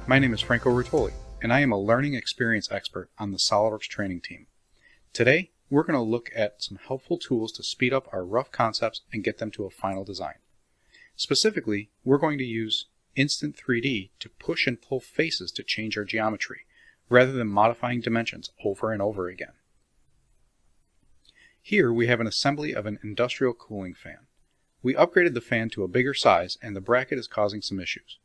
My name is Franco Rutoli, and I am a learning experience expert on the SolidWorks training team. Today, we're going to look at some helpful tools to speed up our rough concepts and get them to a final design. Specifically, we're going to use Instant 3D to push and pull faces to change our geometry, rather than modifying dimensions over and over again. Here we have an assembly of an industrial cooling fan. We upgraded the fan to a bigger size, and the bracket is causing some issues.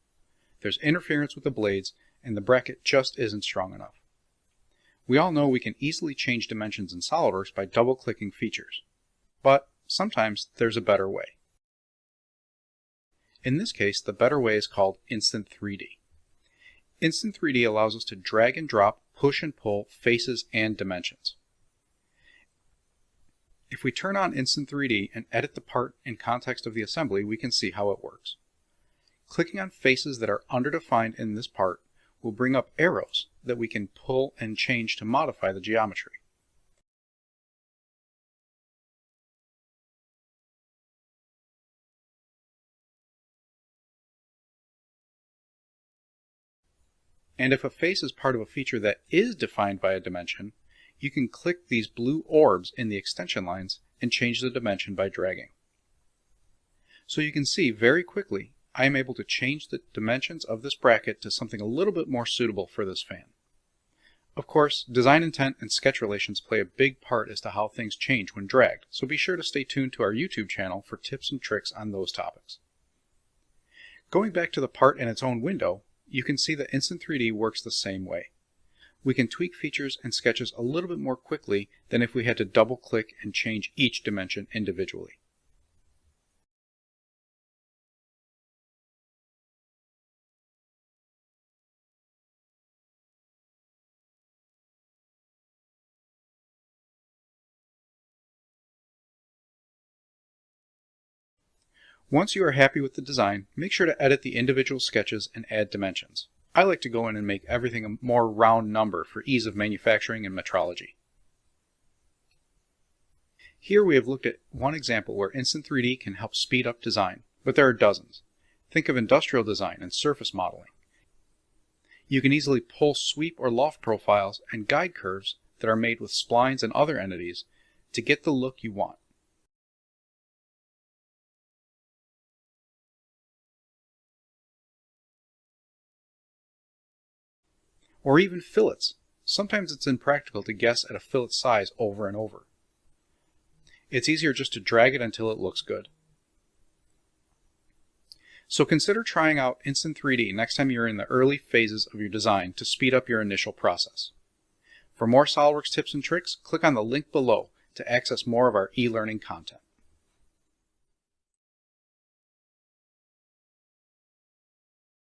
There's interference with the blades, and the bracket just isn't strong enough. We all know we can easily change dimensions in SolidWorks by double-clicking features. But sometimes there's a better way. In this case, the better way is called Instant 3D. Instant 3D allows us to drag and drop, push and pull faces and dimensions. If we turn on Instant 3D and edit the part in context of the assembly, we can see how it works. Clicking on faces that are underdefined in this part will bring up arrows that we can pull and change to modify the geometry. And if a face is part of a feature that is defined by a dimension, you can click these blue orbs in the extension lines and change the dimension by dragging. So you can see very quickly I am able to change the dimensions of this bracket to something a little bit more suitable for this fan. Of course, design intent and sketch relations play a big part as to how things change when dragged, so be sure to stay tuned to our YouTube channel for tips and tricks on those topics. Going back to the part in its own window, you can see that Instant 3D works the same way. We can tweak features and sketches a little bit more quickly than if we had to double-click and change each dimension individually. Once you are happy with the design, make sure to edit the individual sketches and add dimensions. I like to go in and make everything a more round number for ease of manufacturing and metrology. Here we have looked at one example where Instant 3D can help speed up design, but there are dozens. Think of industrial design and surface modeling. You can easily pull sweep or loft profiles and guide curves that are made with splines and other entities to get the look you want. Or even fillets. Sometimes it's impractical to guess at a fillet size over and over. It's easier just to drag it until it looks good. So consider trying out Instant 3D next time you're in the early phases of your design to speed up your initial process. For more SolidWorks tips and tricks, click on the link below to access more of our e-learning content.